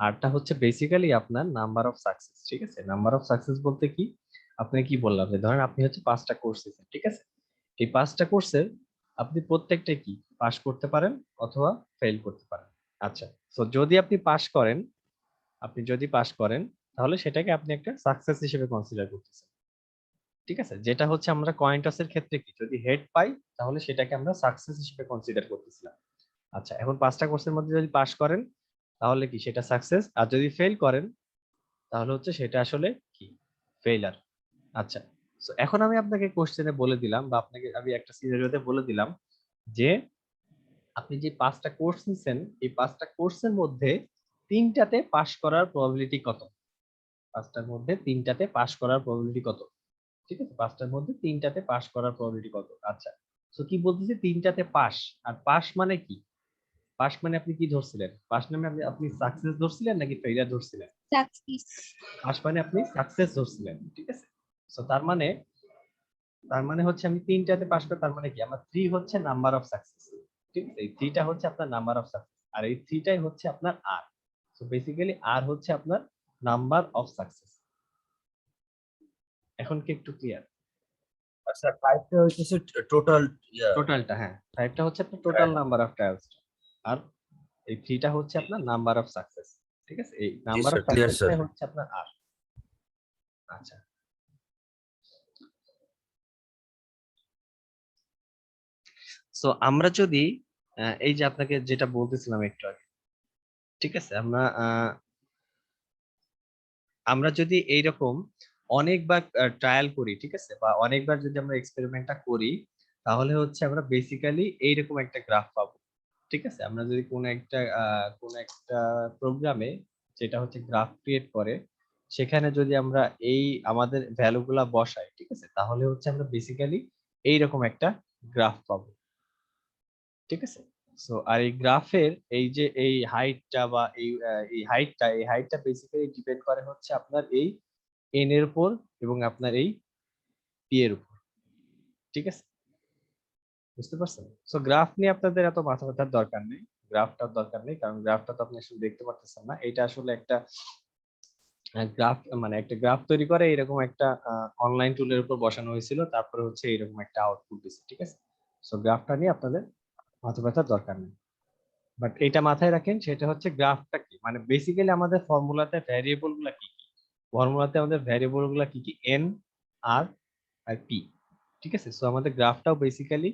আরটা হচ্ছে বেসিক্যালি আপনার নাম্বার অফ সাকসেস। ঠিক আছে, নাম্বার অফ সাকসেস বলতে কি, আপনি কি বললাম যে ধরেন আপনি হচ্ছে 5টা কোর্স দিচ্ছেন, ঠিক আছে, এই 5টা কোর্সের আপনি প্রত্যেকটা কি পাস করতে পারেন অথবা ফেল করতে পারেন। আচ্ছা, তো যদি আপনি পাস করেন, আপনি যদি পাস করেন তাহলে সেটাকে আপনি একটা সাকসেস হিসেবে কনসিডার করতেছেন। ঠিক আছে, যেটা হচ্ছে আমরা কয়েন টসের ক্ষেত্রে কি যদি হেড পাই তাহলে সেটাকে আমরা সাকসেস হিসেবে কনসিডার করতেছিলাম। আচ্ছা, এখন 5টা কোর্সের মধ্যে যদি পাস করেন তাহলে কি সেটা সাকসেস, আর যদি ফেল করেন তাহলে হচ্ছে সেটা আসলে কি ফেইলার। আচ্ছা, তো এখন আমি আপনাকে কোশ্চেনে বলে দিলাম বা আপনাকে আমি একটা সিনারিওতে বলে দিলাম যে আপনি যে 5টা কোর্স নিছেন এই 5টা কোর্সের মধ্যে 3টাতে পাস করার প্রবাবিলিটি কত। 5টার মধ্যে 3টাতে পাস করার প্রবাবিলিটি কত। ঠিক আছে, 5টার মধ্যে 3টাতে পাস করার প্রবাবিলিটি কত। আচ্ছা, তো কি বলতেছে 3টাতে পাস, আর পাস মানে কি, পাস মানে আপনি কি ধরছিলেন, পাস মানে আপনি আপনি সাকসেস ধরছিলেন নাকি ফেইলিয়ার ধরছিলেন। সাকসেস। পাস মানে আপনি সাকসেস ধরছিলেন, ঠিক আছে। সো তার মানে হচ্ছে আমি 3টাতে পাস করে, তার মানে কি আমার 3 হচ্ছে নাম্বার অফ সাকসেস। ঠিক আছে, এই 3টা হচ্ছে আপনার নাম্বার অফ সাকসেস, আর এই 3টাই হচ্ছে আপনার আর। সো বেসিক্যালি আর হচ্ছে আপনার নাম্বার অফ সাকসেস। এখন কি একটু ক্লিয়ার? আচ্ছা 5টা হইতেছে টোটাল টোটালটা, হ্যাঁ, 5টা হচ্ছে আপনার টোটাল নাম্বার অফ ট্রায়ালস, আর এই 3টা হচ্ছে আপনার নাম্বার অফ সাকসেস। ঠিক আছে, এই জি number of sir, clear sir. সাকসেসটাই হচ্ছে আপনার আর। আচ্ছা, সো আমরা যদি এই যে আপনাকে যেটা বলতেছিলাম একটু আগে, ঠিক আছে, আমরা যদি এইরকম অনেকবার ট্রায়াল করি, ঠিক আছে, বা অনেকবার যদি আমরা এক্সপেরিমেন্টটা করি তাহলে হচ্ছে আমরা বেসিক্যালি এইরকম একটা গ্রাফ পাবো। ঠিক আছে, আমরা যদি কোনো একটা প্রোগ্রামে যেটা হচ্ছে গ্রাফ ক্রিয়েট করে সেখানে যদি আমরা এই আমাদের ভ্যালুগুলা বসাই, ঠিক আছে, তাহলে হচ্ছে আমরা বেসিক্যালি এইরকম একটা গ্রাফ পাবো। ঠিক আছে, সো আর এই গ্রাফের এই যে এই হাইটটা বা এই হাইটটা বেসিক্যালি ডিপেন্ড করে হচ্ছে আপনার এই এন এর উপর এবং আপনার এই পি এর উপর। ঠিক আছে, বুঝতে পারছেন? সো গ্রাফ নিয়ে আপনাদের এত মাথা ব্যথার দরকার নেই, গ্রাফটার দরকার নেই, কারণ গ্রাফটা তো আপনি আসলে দেখতে পারতেছেন না। এটা আসলে একটা গ্রাফ, মানে একটা গ্রাফ তৈরি করে এরকম একটা অনলাইন টুলের উপর বসানো হয়েছিল, তারপরে হচ্ছে এরকম একটা আউটপুট দিচ্ছে। ঠিক আছে, সো গ্রাফটা নিয়ে আপনাদের মাথা ব্যথার দরকার নেই। বাট এটা মাথায় রাখেন, সেটা হচ্ছে গ্রাফটা কি, মানে বেসিক্যালি আমাদের ফর্মুলাতে ভ্যারিয়েবল গুলা কি কি, ফর্মুলাতে আমাদের ভ্যারিয়েবল গুলা কি কি, এন, আর আর পি। ঠিক আছে, সো আমাদের গ্রাফটাও বেসিক্যালি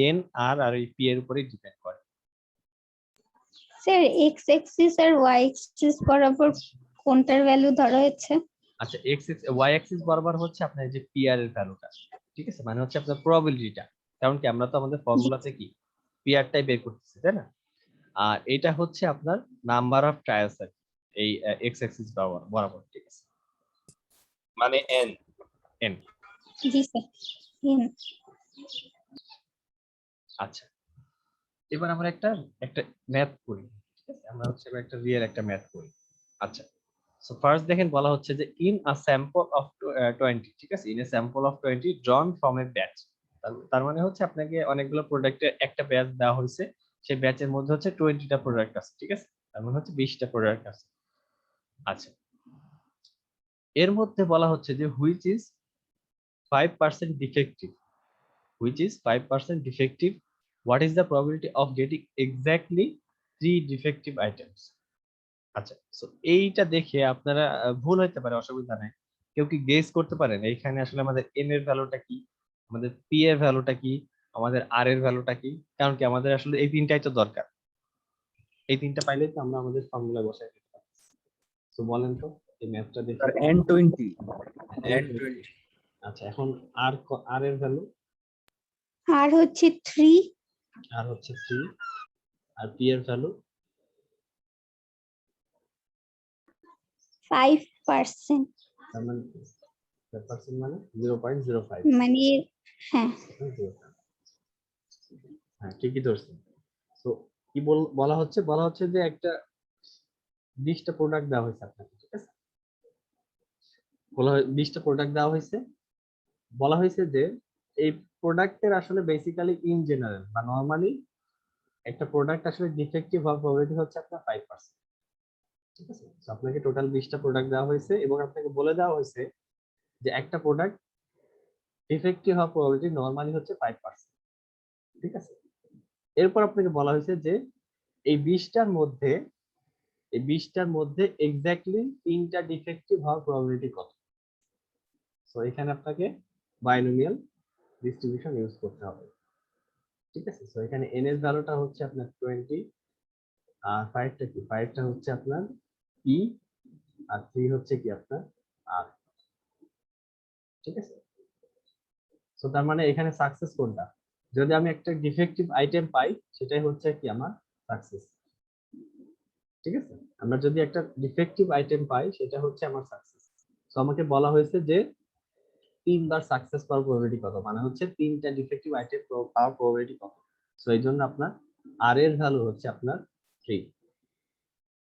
এন, আর এই পি এর উপরেই ডিপেন্ড করে। স্যার এক্স অ্যাক্সিস আর ওয়াই অ্যাক্সিস বরাবর কোনটার ভ্যালু ধরা হয়েছে? আচ্ছা, ওয়াই অ্যাক্সিস বরাবর হচ্ছে আপনার এই যে পি আর এর ভ্যালুটা। ঠিক আছে, মানে হচ্ছে আপনার প্রবাবিলিটিটা, কারণ কি আমরা তো আমাদের ফর্মুলাতে কি পি আরটাই বের করতেছি, তাই না। আর এটা হচ্ছে আপনার নাম্বার অফ ট্রায়ালস এই এক্স অ্যাক্সিস বরাবর বরাবর। ঠিক আছে, মানে এন। এন। জি স্যার। আচ্ছা, এবার আমরা একটা একটা ম্যাথ করি। ঠিক আছে, আমরা হচ্ছে এবার একটা রিয়েল একটা ম্যাথ করি। আচ্ছা, সো ফার্স্ট দেখেন বলা হচ্ছে যে ইন আ স্যাম্পল অফ 20, ঠিক আছে, in a sample of 20 ড্রন from a batch. তার মানে হচ্ছে আপনাকে অনেকগুলো প্রোডাক্টের একটা ব্যাচ দেওয়া হয়েছে, সেই ব্যাচের মধ্যে হচ্ছে 20টা প্রোডাক্ট আছে। ঠিক আছে, তার মানে হচ্ছে 20টা প্রোডাক্ট আছে। আচ্ছা, এর মধ্যে বলা হচ্ছে যে which is 5% defective, which is 5% defective. What is the probability of getting exactly 3 defective items? আচ্ছা, সো এইটা দেখে আপনারা ভুল হইতে পারে, অসুবিধা নাই। কেউ কি গেস করতে পারেন এইখানে আসলে আমাদের এন এর ভ্যালুটা কি, আমাদের পি এর ভ্যালুটা কি, আমাদের আর এর ভ্যালুটা কি? কারণ কি আমাদের আসলে এই তিনটাই তো দরকার, এই তিনটা পাইলেই তো আমরা আমাদের ফর্মুলা বসাই দিতে পারি। তো বলেন তো এই ম্যাথটা দেখে। Sir N 20। N N 20। 20। আচ্ছা, এখন আর আর এর ভ্যালু, আর হচ্ছে 3, আর হচ্ছে 3, আর পি এর ভ্যালু 5%। তার মানে 5% মানে 0.05। মানে হ্যাঁ হ্যাঁ, ঠিকই ধরছেন। তো কি বলা হচ্ছে যে একটা 20টা প্রোডাক্ট দেওয়া হয়েছে আপনাকে। ঠিক আছে, 20টা প্রোডাক্ট দেওয়া হয়েছে, বলা হয়েছে যে এই প্রোডাক্টের আসলে বেসিক্যালি ইন জেনারেল বা নরমালি একটা প্রোডাক্ট আসলে ডিফেক্টিভ হওয়ার প্রবাবিলিটি হচ্ছে আপনার 5%। ঠিক আছে? তো আপনাকে টোটাল 20টা প্রোডাক্ট দেওয়া হয়েছে এবং আপনাকে বলে দেওয়া হয়েছে যে একটা প্রোডাক্ট ডিফেক্টিভ হওয়ার প্রবাবিলিটি নরমালি হচ্ছে 5%। ঠিক আছে? এরপর আপনাকে বলা হয়েছে যে এই 20টার মধ্যে এক্স্যাক্টলি 3টা ডিফেক্টিভ হওয়ার প্রবাবিলিটি কত। সো এখানে আপনাকে বাইনোমিয়াল ডিস্ট্রিবিউশন ইউজ করতে হবে। ঠিক আছে? সো এখানে n এর ভ্যালুটা হচ্ছে আপনার 20, আর 5টা কি, 5টা হচ্ছে আপনার e, আর 3 হচ্ছে কি আপনার r। ঠিক আছে? সো তার মানে এখানে সাকসেস কোনটা, যদি আমি একটা ডিফেক্টিভ আইটেম পাই সেটাই হচ্ছে কি আমার সাকসেস। ঠিক আছে? আমরা যদি একটা ডিফেক্টিভ আইটেম পাই সেটা হচ্ছে আমার সাকসেস। সো আমাকে বলা হয়েছে যে 3বার সাকসেস পাওয়ার প্রবাবিলিটি কত, মানে হচ্ছে 3টা ডিফেক্টিভ আইটেম পাওয়ার প্রবাবিলিটি কত। সো এই জন্য আপনার আর এর ভ্যালু হচ্ছে আপনার 3।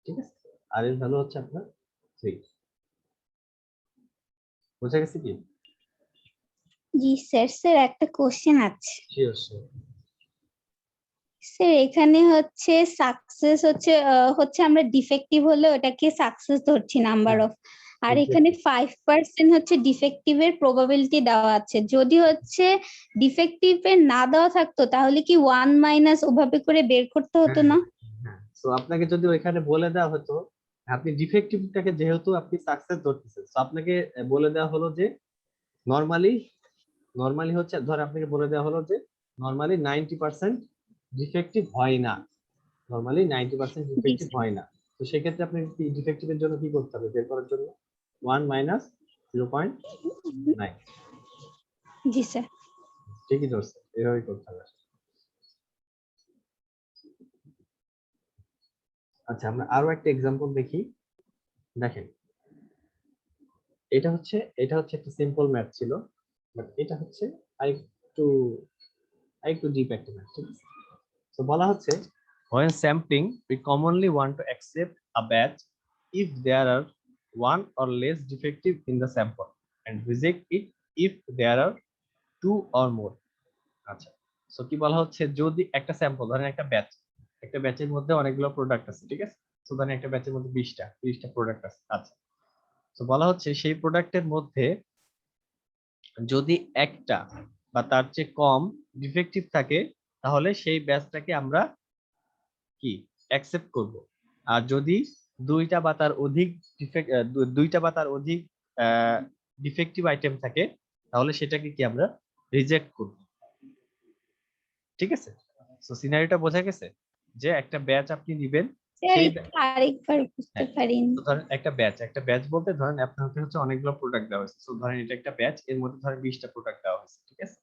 ঠিক আছে? আর এর ভ্যালু হচ্ছে আপনার 3। বুঝা গেছে কি? জি স্যার। স্যার একটা কোশ্চেন আছে। Sure sure. স্যার এখানে হচ্ছে সাকসেস হচ্ছে আমরা ডিফেক্টিভ হলে ওটাকে সাকসেস ধরছি নাম্বার অফ, আর এখানে 5% হচ্ছে ডিফেক্টিভ এর প্রবাবিলিটি দেওয়া আছে। যদি হচ্ছে ডিফেক্টিভ এর না দেওয়া থাকতো তাহলে কি 1 মাইনাস ওভাবে করে বের করতে হতো না? হ্যাঁ, তো আপনাকে যদি ওইখানে বলে দেওয়া হতো আপনি ডিফেক্টিভটাকে যেহেতু আপনি সাকসেস ধরতেছেন, তো আপনাকে বলে দেওয়া হলো যে নরমালি হচ্ছে, ধর আপনাকে বলে দেওয়া হলো যে নরমালি 90% ডিফেক্টিভ হয় না, নরমালি 90% ডিফেক্টিভ হয় না। তো সেক্ষেত্রে আপনি কি ডিফেক্টিভের জন্য কি করতে হবে বের করার জন্য? 1 মাইনাস 0.9। জি স্যার। ঠিকই ধরছে, এভাবেই করতে হবে। আচ্ছা, আমরা আরো একটা এক্সাম্পল দেখি। দেখেন, এটা হচ্ছে একটা সিম্পল ম্যাথ ছিল, বাট এটা হচ্ছে আরেকটু আরেকটু ডিপ একটা ম্যাথ। ঠিক আছে? তো বলা হচ্ছে when sampling we commonly want to accept a batch if there are one or less defective in the sample and reject it if there are two or more। আচ্ছা, সো কি বলা হচ্ছে, যদি একটা স্যাম্পল ধরেন একটা ব্যাচের মধ্যে অনেকগুলো প্রোডাক্ট আছে। ঠিক আছে? সো ধরেন একটা ব্যাচের মধ্যে 20টা প্রোডাক্ট আছে। আচ্ছা, তো বলা হচ্ছে সেই প্রোডাক্টের মধ্যে যদি একটা বা তার চেয়ে কম ডিফেক্টিভ থাকে তাহলে সেই ব্যাচটাকে আমরা কি অ্যাকসেপ্ট করব। আর যদি দুইটা বা তার অধিক ডিফেক্টিভ আইটেম থাকে তাহলে সেটাকে কি আমরা রিজেক্ট করব। ঠিক আছে? সো সিনারিওটা বোঝা গেছে যে একটা ব্যাচ আপনি নেবেন, স্যার সেই আরেকবার বুঝতে পারিনি। তো ধরেন একটা ব্যাচ বলতে ধরেন আপনাকে হচ্ছে অনেকগুলো প্রোডাক্ট দেওয়া হয়েছে। সো ধরেন এটা একটা ব্যাচ, এর মধ্যে ধরেন 20টা প্রোডাক্ট দেওয়া হয়েছে। ঠিক আছে?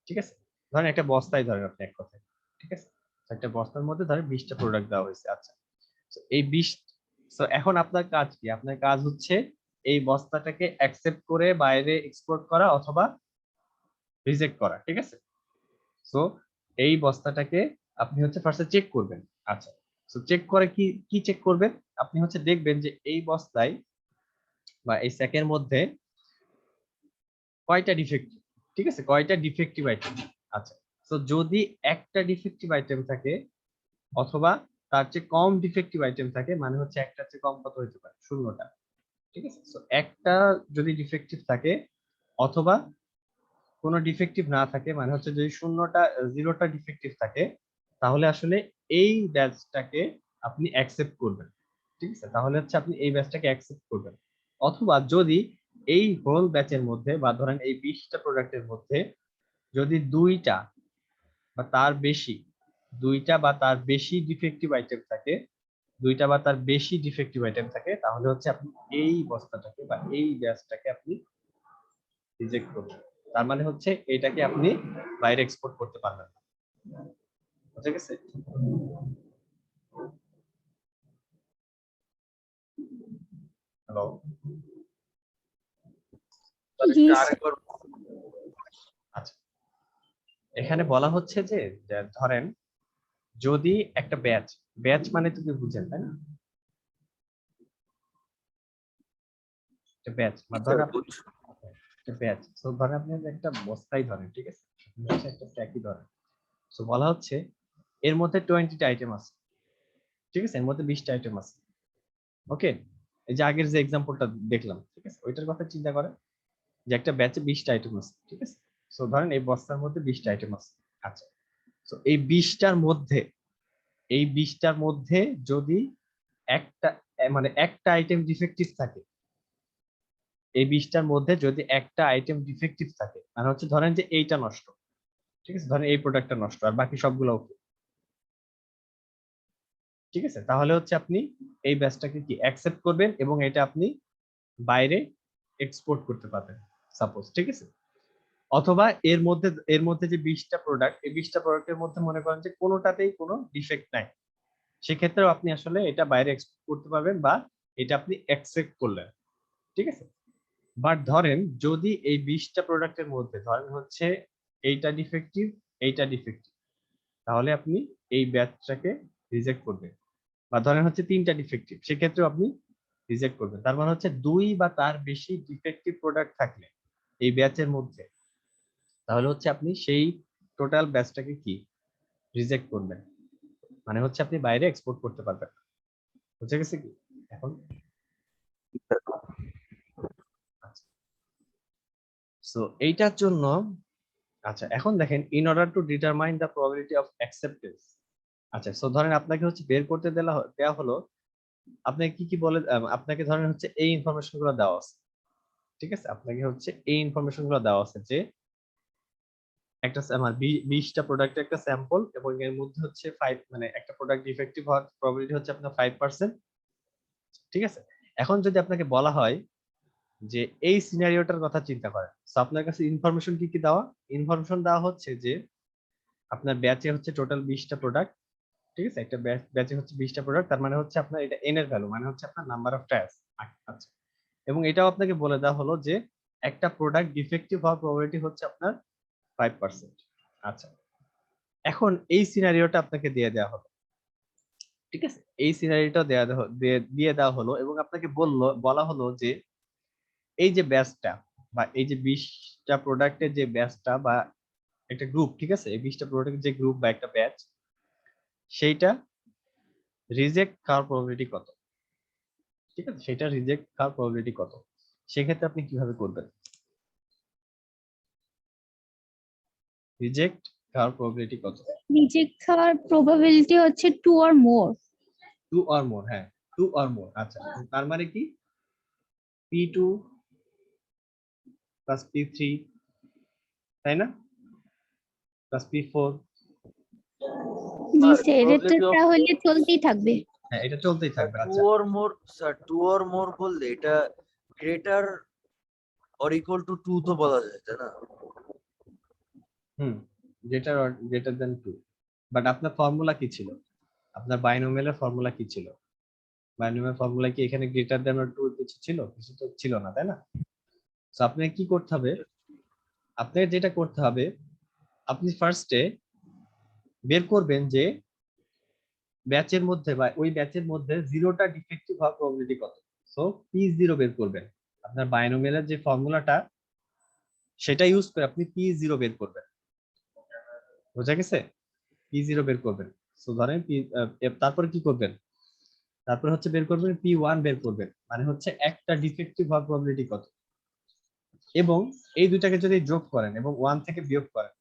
ঠিক আছে? ধরেন একটা বস্তায় ধরেন আপনি এক কথায়। ঠিক আছে? একটা বস্তার মধ্যে ধরেন 20টা প্রোডাক্ট দেওয়া হয়েছে। আচ্ছা, তো এই 20, সো এখন আপনার কাজ কি? আপনার কাজ হচ্ছে এই বস্তাটাকে অ্যাকসেপ্ট করে বাইরে এক্সপোর্ট করা অথবা রিজেক্ট করা। ঠিক আছে? সো এই বস্তাটাকে আপনি হচ্ছে ফার্স্টে চেক করবেন। আচ্ছা, সো চেক করে কি কি চেক করবেন? আপনি হচ্ছে দেখবেন যে এই বস্তায় বা এই স্যাকের মধ্যে কয়টা ডিফেক্টিভ। ঠিক আছে? কয়টা ডিফেক্টিভ আইটেম। আচ্ছা, সো যদি একটা ডিফেক্টিভ আইটেম থাকে অথবা তার চেয়ে কম ডিফেক্টিভ আইটেম থাকে, মানে হচ্ছে একটার চেয়ে কম কত হতে পারে? 0টা। ঠিক আছে? সো একটা যদি ডিফেক্টিভ থাকে অথবা কোনো ডিফেক্টিভ না থাকে, মানে হচ্ছে যদি 0টা ডিফেক্টিভ থাকে তাহলে আসলে এই ব্যাচটাকে আপনি অ্যাকসেপ্ট করবেন। ঠিক আছে? তাহলে হচ্ছে আপনি এই ব্যাচটাকে অ্যাকসেপ্ট করবেন। অথবা যদি এই হোল ব্যাচের মধ্যে বা ধরেন এই 20টা প্রোডাক্টের মধ্যে যদি দুইটা বা তার বেশি ডিফেক্টিভ আইটেম থাকে, তাহলে হচ্ছে আপনি এই বস্তাটাকে বা এই ব্যাচটাকে আপনি রিজেক্ট করবেন। তার মানে হচ্ছে এটাকে আপনি বাইরে এক্সপোর্ট করতে পারবেন না। বুঝা গেছে? হ্যালো? জি স্যার। আচ্ছা, এখানে বলা হচ্ছে যে ধরেন যদি একটা ব্যাচ মানে তুমি বুঝেন তাই না? একটা ব্যাচ মানে ধরেন আপনি একটা ব্যাচ, তো ধরেন আপনি একটা বস্তাই ধরেন। ঠিক আছে? আপনি হচ্ছে একটা প্যাকই ধরেন। তো বলা হচ্ছে এর মধ্যে 20টা আইটেম আছে। ঠিক আছে? এর মধ্যে 20টা আইটেম আছে। ওকে, এই যে আগের যে এক্সাম্পলটা দেখলাম, ঠিক আছে, ওইটার কথা চিন্তা করেন যে একটা ব্যাচে 20টা আইটেম আছে, ঠিক আছে। সো ধরেন এই বস্তার মধ্যে 20টা আইটেম আছে। আচ্ছা, সো এই 20টার মধ্যে যদি একটা মানে একটা আইটেম ডিফেক্টিভ থাকে, এই 20টার মধ্যে যদি একটা আইটেম ডিফেক্টিভ থাকে, মানে হচ্ছে ধরেন যে এইটা নষ্ট, ঠিক আছে, ধরেন এই প্রোডাক্টটা নষ্ট আর বাকি সবগুলো ওকে, ঠিক আছে, তাহলে হচ্ছে আপনি এই ব্যাচটাকে কি অ্যাকসেপ্ট করবেন এবং এটা আপনি বাইরে এক্সপোর্ট করতে পারবেন সাপোজ, ঠিক আছে। অথবা এর মধ্যে যে 20টা প্রোডাক্ট, এই 20টা প্রোডাক্টের মধ্যে মনে করেন যে কোনোটাতেই কোনো ডিফেক্ট নাই, সেক্ষেত্রেও আপনি আসলে এটা বাইরে এক্সপোর্ট করতে পারবেন বা এটা আপনি অ্যাকসেপ্ট করলেন, ঠিক আছে। বাট ধরেন যদি এই 20টা প্রোডাক্টের মধ্যে ধরেন হচ্ছে এইটা ডিফেক্টিভ, এইটা ডিফেক্টিভ, তাহলে আপনি এই ব্যাচটাকে রিজেক্ট করবেন। বা ধরেন হচ্ছে 3টা ডিফেক্টিভ, সেক্ষেত্রেও আপনি রিজেক্ট করবেন। তার মানে হচ্ছে 2 বা তার বেশি ডিফেক্টিভ প্রোডাক্ট থাকলে এই ব্যাচের মধ্যে, তাহলে হচ্ছে আপনি সেই টোটাল ব্যাচটাকে কি রিজেক্ট করবেন, মানে হচ্ছে আপনি বাইরে এক্সপোর্ট করতে পারবেন না। বুঝে গেছে কি এখন? সো এইটার জন্য, আচ্ছা এখন দেখেন, in order to determine the probability of acceptance. আচ্ছা, সো ধরেন আপনাকে হচ্ছে বের করতে দেওয়া হলো, আপনাকে কি কি বলে, আপনাকে ধরেন হচ্ছে এই ইনফরমেশন গুলো দেওয়া আছে, ঠিক আছে, আপনাকে হচ্ছে এই ইনফরমেশন গুলো দেওয়া আছে যে একটা আমার 20টা প্রোডাক্টের একটা স্যাম্পল এবং এর মধ্যে হচ্ছে 5, মানে একটা প্রোডাক্ট ডিফেক্টিভ হওয়ার প্রবাবিলিটি হচ্ছে আপনার 5%, ঠিক আছে। এখন যদি আপনাকে বলা হয় যে এই সিনারিওটার কথা চিন্তা করেন, তো আপনার কাছে ইনফরমেশন কি কি দেওয়া, ইনফরমেশন দেওয়া হচ্ছে যে আপনার ব্যাচে হচ্ছে টোটাল 20টা প্রোডাক্ট, ঠিক আছে, একটা ব্যাচে হচ্ছে 20টা প্রোডাক্ট, তার মানে হচ্ছে আপনার এটা এন এর ভ্যালু, মানে হচ্ছে আপনার নাম্বার অফ ট্রায়ালস। আচ্ছা, এবং এটাও আপনাকে বলে দেওয়া হলো যে একটা প্রোডাক্ট ডিফেক্টিভ হওয়ার প্রবাবিলিটি হচ্ছে আপনার 5%। আচ্ছা, এখন এই সিনারিওটা আপনাকে দিয়ে দেওয়া হলো, ঠিক আছে, এই সিনারিওটা দিয়ে দেওয়া হলো এবং আপনাকে বলা হলো যে এই যে ব্যাচটা বা এই যে 20টা প্রোডাক্টের যে ব্যাচটা বা একটা গ্রুপ, ঠিক আছে, এই 20টা প্রোডাক্টের যে গ্রুপ বা একটা ব্যাচ, সেইটা রিজেক্ট খাওয়ার প্রবাবিলিটি কত, ঠিক আছে, সেটা রিজেক্ট খাওয়ার প্রবাবিলিটি কত, সেক্ষেত্রে আপনি কিভাবে করবেন? রিজেক্ট খাওয়ার প্রবাবিলিটি কত? রিজেক্ট হওয়ার প্রবাবিলিটি হচ্ছে 2 or more। 2 or more, হ্যাঁ, 2 or more। আচ্ছা, তার মানে কি P2 প্লাস P3, তাই না, প্লাস P4। জি স্যার, এটা probability of তাহলে চলতেই থাকবে। হ্যাঁ, এটা চলতেই থাকবে। two আচ্ছা, or more, sir, 2 or more বললে এটা greater or equal to 2 তো বলা যায় তাই না? হুম, গ্রেটার দেন 2, বাট আপনার ফর্মুলা কি ছিল, আপনার বাইনোমিয়ালের ফর্মুলা কি ছিল? বাইনোমিয়াল ফর্মুলা কি এখানে গ্রেটার দেন অর 2 কিছু ছিল? কিছু তো ছিল না, তাই না? তো আপনাকে কি করতে হবে, আপনাকে যেটা করতে হবে, আপনি ফার্স্টে বের করবেন যে ব্যাচের মধ্যে বা ওই ব্যাচের মধ্যে 0টা ডিফেক্টিভ হওয়ার প্রবাবিলিটি কত। সো P0 বের করবেন, আপনার বাইনোমিয়ালের যে ফর্মুলাটা সেটা ইউজ করে আপনি P0 বের করবেন। বোঝা গেছে? P0 বের করবেন। সো ধরেন তারপরে কি করবেন, তারপরে হচ্ছে বের করবেন P1 বের করবেন, মানে হচ্ছে একটা ডিফেক্টিভ হওয়ার প্রবাবিলিটি কত, এবং এই দুইটাকে যদি যোগ করেন এবং 1 থেকে বিয়োগ করেন,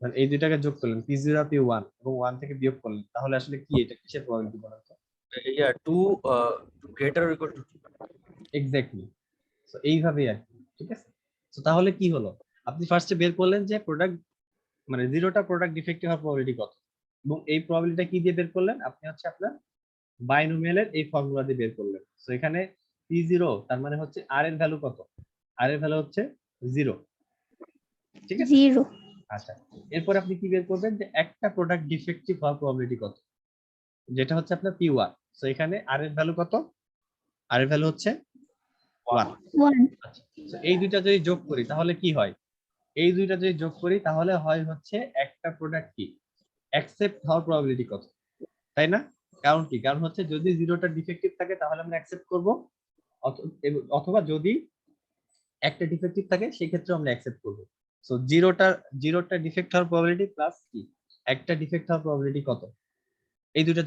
মানে এই দুইটাকে যোগ করলেন P0 আর P1 এবং 1 থেকে বিয়োগ করলেন, তাহলে আসলে কি এটা কিসের প্রবাবিলিটি বলেন তো? Yeah, 2 greater or equal to 2. Exactly. তো এইভাবেই আর কি, ঠিক আছে। তো তাহলে কি হলো, আপনি ফার্স্টে বের করলেন যে প্রোডাক্ট, মানে 0টা প্রোডাক্ট ডিফেক্টিভ হওয়ার প্রবাবিলিটি কত, এবং এই প্রবাবিলিটিটা কি দিয়ে বের করলেন, আপনি হচ্ছে আপনার বাইনোমিয়ালের এই ফর্মুলা দিয়ে বের করলেন। তো এখানে P0 তার মানে হচ্ছে আর এর ভ্যালু কত, আর এর ভ্যালু হচ্ছে 0, ঠিক আছে। 0। আচ্ছা, এরপর আপনি কি বের করবেন যে একটা প্রোডাক্ট ডিফেক্টিভ হওয়ার প্রবাবিলিটি কত, যেটা হচ্ছে আপনার P1। তো এখানে আর এর ভ্যালু কত, আর এর ভ্যালু হচ্ছে 1। 1। আচ্ছা, তো এই দুইটা যদি যোগ করি তাহলে কি হয়, এই দুইটা যদি যোগ করি তাহলে হয় হচ্ছে একটা প্রোডাক্ট কি অ্যাকসেপ্ট হওয়ার প্রবাবিলিটি কত, তাই না? কারণ কি, কারণ হচ্ছে যদি 0টা ডিফেক্টিভ থাকে তাহলে আমরা অ্যাকসেপ্ট করব, অথবা যদি একটা ডিফেক্টিভ থাকে সেই ক্ষেত্রে আমরা অ্যাকসেপ্ট করব। সো জিরোটা ডিফেক্ট হওয়ার প্রবাবিলিটি প্লাস কি একটা ডিফেক্ট হওয়ার প্রবাবিলিটি কত, এই দুইটা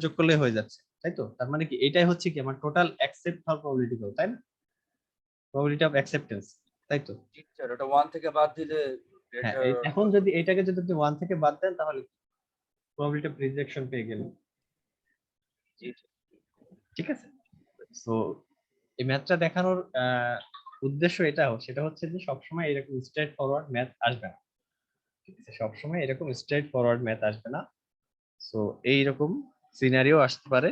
যোগ করলে হয়ে যাচ্ছে, তাই তো? তার মানে কি এটাই হচ্ছে কি আমার টোটাল অ্যাকসেপ্ট হওয়ার প্রবাবিলিটি কত, তাই না? প্রবাবিলিটি অফ অ্যাকসেপ্টেন্স, তাই তো? জি স্যার, ওটা 1 থেকে বাদ দিলে হ্যাঁ, গ্রেটার। এখন যদি এটাকে যদি আপনি 1 থেকে বাদ দেন তাহলে প্রবাবিলিটি অফ রিজেকশন পেয়ে গেলেন। জি ঠিক আছে? তো এই ম্যাথটা দেখানোর উদ্দেশ্য এটাও, সেটা হচ্ছে যে সবসময় এরকম স্ট্রেট ফরওয়ার্ড ম্যাথ আসবে না। ঠিক আছে, সবসময় এরকম স্ট্রেট ফরওয়ার্ড ম্যাথ আসবে না। সো এইরকম সিনারিও আসতে পারে,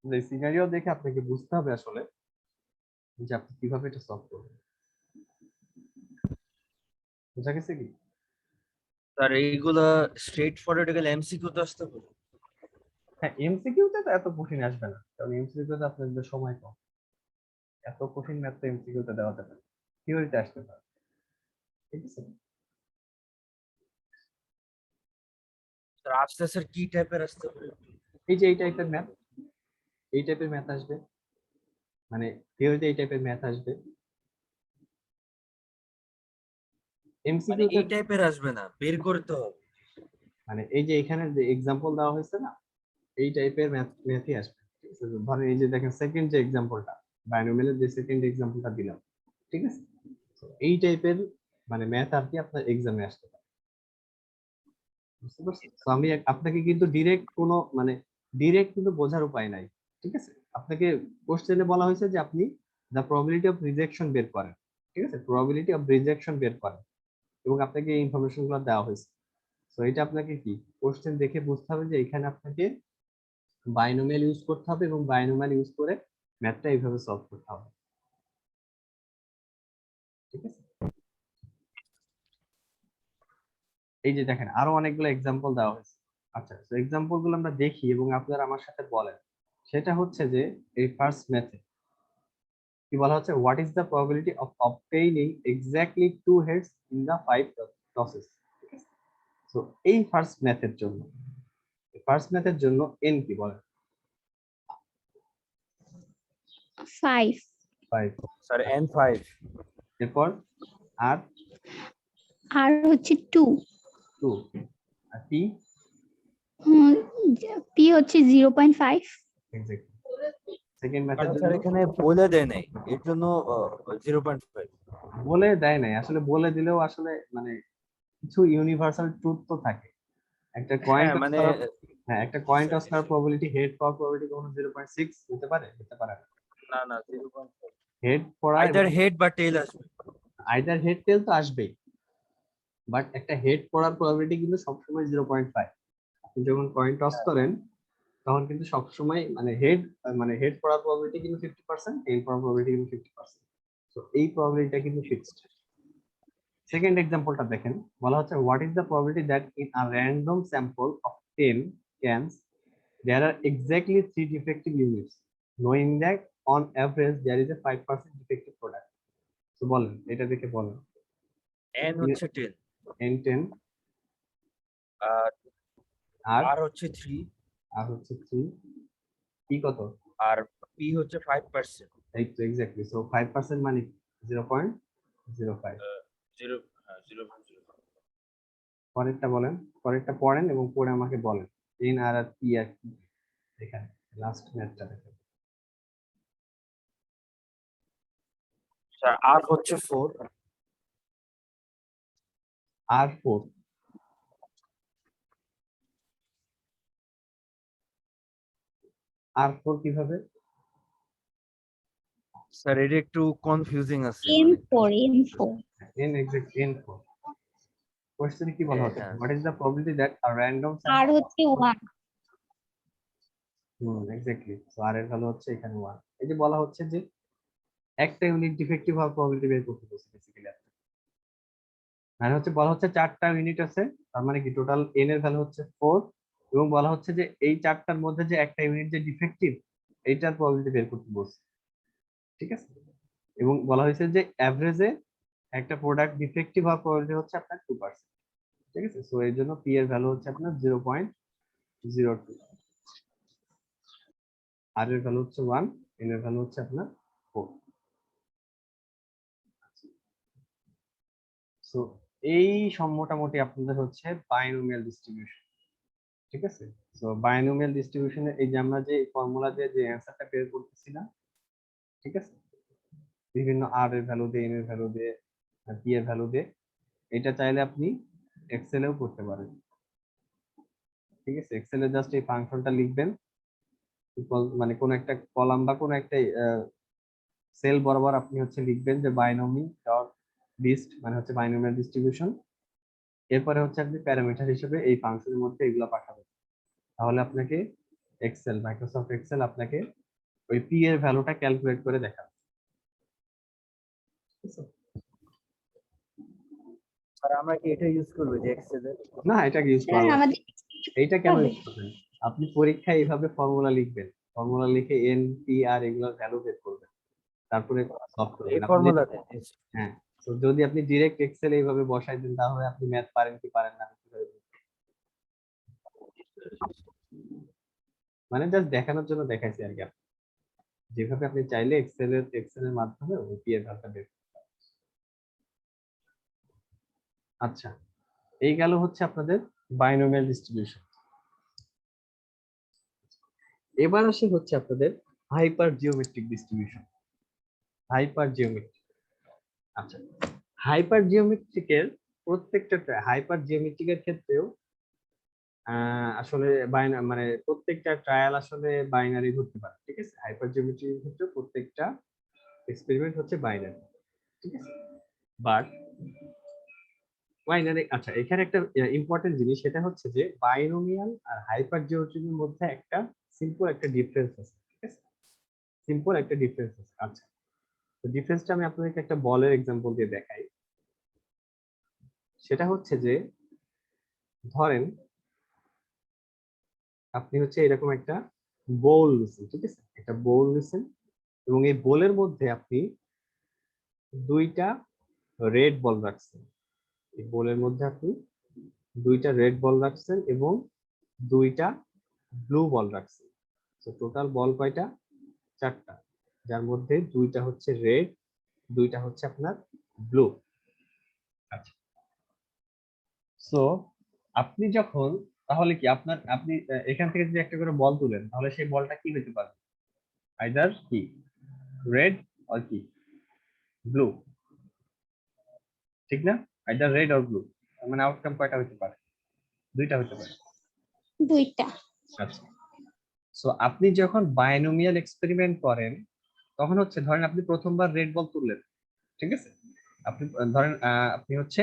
যে সিনারিও দেখে আপনাকে বুঝতে হবে আসলে যে আপনি কিভাবে এটা সলভ করবেন। বুঝা গেছে কি? স্যার, এইগুলা স্ট্রেট ফরওয়ার্ড গেলে এমসিকিউ তো আসতে পারে। হ্যাঁ, এমসিকিউতে তো এত কঠিন আসবে না, কারণ এমসিকিউতে আপনাদের সময় কম। এত কঠিন ম্যাথ তো এমসিকিউতে দেওয়া যাবে না, থিওরিতে আসতে পারে। ঠিক আছে, স্যার, আসতে স্যার কি টাইপের আসতে পারে? এই যে এই টাইপের ম্যাথ, এই টাইপের ম্যাথ আসবে, মানে থিওরিতে এই টাইপের ম্যাথ আসবে। মানে এমসিকিউতে এই টাইপের আসবে না, বের করতে হবে। মানে এই যে এখানে যে এক্সাম্পল দেওয়া হয়েছে না, এই টাইপের ম্যাথই আসবে। ঠিক আছে, ধরেন এই যে দেখেন সেকেন্ড যে এক্সাম্পলটা, বাইনোমিয়ালের যে সেকেন্ড এক্সাম্পলটা দিলাম, ঠিক আছে, তো এই টাইপের মানে ম্যাথ আর কি আপনার এক্সামে আসতে পারে। বুঝতে পারছেন? তো আমি আপনাকে কিন্তু ডিরেক্ট কোনো মানে ডিরেক্ট কিন্তু বোঝার উপায় নাই। ঠিক আছে, আপনাকে কোশ্চেনে বলা হয়েছে যে আপনি দা প্রবাবিলিটি অফ রিজেকশন বের করেন। ঠিক আছে, প্রবাবিলিটি অফ রিজেকশন বের করেন, এবং আপনাকে এই ইনফরমেশন গুলো দেওয়া হয়েছে। তো এটা আপনাকে কি কোশ্চেন দেখে বুঝতে হবে যে এখানে আপনাকে বাইনোমিয়াল ইউজ করতে হবে, এবং বাইনোমিয়াল ইউজ করে ম্যাথটা এইভাবে সলভ করতে হবে। ঠিক আছে, এই যে দেখেন আরো অনেকগুলো এক্সাম্পল দেওয়া হয়েছে। আচ্ছা, তো এক্সাম্পল গুলো আমরা দেখি এবং আপনারা আমার সাথে বলেন। সেটা হচ্ছে যে এই ফার্স্ট ম্যাথে কি বলা হচ্ছে, what is the probability of obtaining exactly two heads in the 5 tosses. তো এই ফার্স্ট ম্যাথের জন্য এন কি বলেন? 5, 5। Sir N5। এরপর আর আর হচ্ছে 2, 2, আর টি পি হচ্ছে 0.5, এক্স্যাক্টলি। সেকেন্ড কারণ ম্যাথের স্যার জন্য এখানে বলে দেয় নাই, এর জন্য 0.5। বলে দেয় নাই, আসলে বলে দিলেও আসলে মানে কিছু ইউনিভার্সাল ট্রুথ তো থাকে। একটা কয়েন হ্যাঁ টস মানে করার, হ্যাঁ, একটা কয়েন টস করার নিশ্চয়ই। প্রবাবিলিটি, হেড পাওয়ার প্রবাবিলিটি কখনো 0.6 হতে পারে? হতে পারে না। না না, 0.5। হেড পড়া এবং আইদার হেড বা টেল আসবে। আইদার হেড টেল তো আসবেই, বাট একটা হেড পড়ার প্রবাবিলিটি কিন্তু সবসময় 0.5। আপনি যখন কয়েন টস করেন তখন কিন্তু সবসময় মানে হেড পড়ার প্রবাবিলিটি কিন্তু 50%, টেল পড়ার প্রবাবিলিটি কিন্তু 50%। তো এই প্রবাবিলিটিটা কিন্তু ফিক্সড। সেকেন্ড এক্সাম্পলটা দেখেন, বলা হচ্ছে what is the probability that in a random sample of 10 cans there are exactly 3 defective units, knowing that on average there is a 5% defective product. So বলেন, এটা দেখে বলেন। N হচ্ছে 10, n10, আর আর R হচ্ছে 3, আর হচ্ছে 3, কি কত? আর P হচ্ছে 5%। এই তো এক্স্যাক্টলি, সো 5% মানে 0.05। 0.05। পরেরটা বলেন, পরেরটা পড়েন এবং পড়ে আমাকে বলেন n আর আর p আর কি। এখানে লাস্ট ম্যাথটা দেখেন, স্যার R হচ্ছে 4, r4, r4 কিভাবে? স্যার এটা একটু কনফিউজিং আছে মানে। N4. n exact n4। কোশ্চেনে কি বলা হচ্ছে, হ্যাঁ what is the probability that a random আর স্যাম্পল, হচ্ছে 1, এক্স্যাক্টলি, সো আর এর ভ্যালু হচ্ছে এখানে 1। এই যে বলা হচ্ছে যে একটা ইউনিট ডিফেক্টিভ হওয়ার প্রবাবিলিটি বের করতে বলছে বেসিক্যালি। মানে হচ্ছে বলা হচ্ছে 4টা ইউনিট আছে, তার মানে কি টোটাল n এর ভ্যালু হচ্ছে 4, এবং বলা হচ্ছে যে এই 4টার মধ্যে যে একটা ইউনিট যে ডিফেক্টিভ, এইটার প্রবাবিলিটি বের করতে বলছে। ঠিক আছে, এবং বলা হয়েছে যে এভারেজে একটা প্রোডাক্ট ডিফেক্টিভ হওয়ার প্রবাবিলিটি হচ্ছে আপনার 2%। ঠিক আছে, সো এর জন্য p এর ভ্যালু হচ্ছে আপনার 0.02, আর এর ভ্যালু হচ্ছে 1, n এর ভ্যালু হচ্ছে আপনার 4। সো এই মোটামুটি আপনাদের হচ্ছে বাইনোমিয়াল ডিস্ট্রিবিউশন। ঠিক আছে। সো বাইনোমিয়াল ডিস্ট্রিবিউশনে এই যে আমরা যে ফর্মুলা দিয়ে যে অ্যান্সারটা বের করতেছি না, ঠিক আছে, বিভিন্ন আর এর ভ্যালু দিয়ে, এন এর ভ্যালু দিয়ে, পি এর ভ্যালু দিয়ে, এটা চাইলে আপনি এক্সেলেও করতে পারেন। ঠিক আছে, এক্সেলে জাস্ট এই ফাংশনটা লিখবেন, মানে কোন একটা কলাম বা কোন একটা সেল বরাবর আপনি হচ্ছে লিখবেন যে বাইনোমি ডট লিস্ট, মানে হচ্ছে বাইনোমিয়াল ডিস্ট্রিবিউশন। এরপরে হচ্ছে আপনি প্যারামিটার হিসেবে এই ফাংশনের মধ্যে এগুলো পাঠাবেন। তাহলে আপনাকে মাইক্রোসফট এক্সেল আপনাকে ওই পি এর ভ্যালুটা ক্যালকুলেট করে দেখাবে। আর আমরা কি এটা ইউজ করবো যে এক্সেল এর? না, এটা ইউজ স্যার করা লাগবে না। আমাদের এইটা কেন হবে। ইউজ করবেন? আপনি পরীক্ষায় এইভাবে ফর্মুলা লিখবেন, ফর্মুলা লিখে এন পি আর এগুলোর ভ্যালু বের করবেন, তারপরে সলভ এই করবেন। আপনি ফর্মুলাতে হ্যাঁ, তো যদি আপনি ডিরেক্ট এক্সেল এইভাবে বসাই দেন তাহলে আপনি ম্যাথ পারেন কি পারেন না কিভাবে বুঝবেন? মানে জাস্ট দেখানোর জন্য দেখাইছি আর কি। যেভাবে আপনি চাইলে এক্সেলের মাধ্যমে ওই পি এর ভ্যালুটা বের করতে পারেন। আচ্ছা, এই গেল হচ্ছে আপনাদের বাইনোমিয়াল ডিস্ট্রিবিউশন। এবার আসে হচ্ছে আপনাদের hyper geometric distribution. Hyper geometric, আচ্ছা, হাইপার জিওমেট্রিকের হাইপার জিওমেট্রিকের ক্ষেত্রেও আসলে মানে প্রত্যেকটা ট্রায়াল আসলে বাইনারি ধরতে পারে। ঠিক আছে, হাইপার জিওমেট্রির ক্ষেত্রে প্রত্যেকটা এক্সপেরিমেন্ট হচ্ছে বাইনারি। ঠিক আছে, বাট বাইনারি, আচ্ছা, এখানে একটা ইম্পর্টেন্ট জিনিস, সেটা হচ্ছে যে বাইনোমিয়াল আর হাইপার জিওমেট্রির মধ্যে একটা সিম্পল একটা ডিফারেন্স আছে। ঠিক আছে, সিম্পল একটা ডিফারেন্স আছে। আচ্ছা, তো ডিফারেন্সটা আমি আপনাদেরকে একটা বলের এক্সাম্পল দিয়ে দেখাই। সেটা হচ্ছে যে ধরেন আপনি হচ্ছে এরকম একটা বোল নিছেন, ঠিক আছে, একটা বোল নিছেন, এবং এই বোলের মধ্যে আপনি দুইটা রেড বল রাখছেন। এই বোলের মধ্যে আপনি দুইটা রেড বল রাখছেন এবং দুইটা ব্লু বল রাখছেন। তো টোটাল বল কয়টা? চারটা, যার মধ্যে দুইটা হচ্ছে রেড, দুইটা হচ্ছে আপনার ব্লু। আচ্ছা, সো আপনি যখন, তাহলে কি আপনি এখান থেকে যদি একটা করে বল তুলেন তাহলে সেই বলটা কি হতে পারে? আইদার কি রেড অর কি ব্লু, ঠিক না? আইদার রেড অর ব্লু, মানে আউটকাম কয়টা হতে পারে? দুইটা হতে পারে। দুইটা। আচ্ছা, সো আপনি যখন বাইনোমিয়াল এক্সপেরিমেন্ট করেন তখন হচ্ছে ধরেন আপনি প্রথমবার রেড বল তুললেন, ঠিক আছে, আপনি ধরেন আপনি হচ্ছে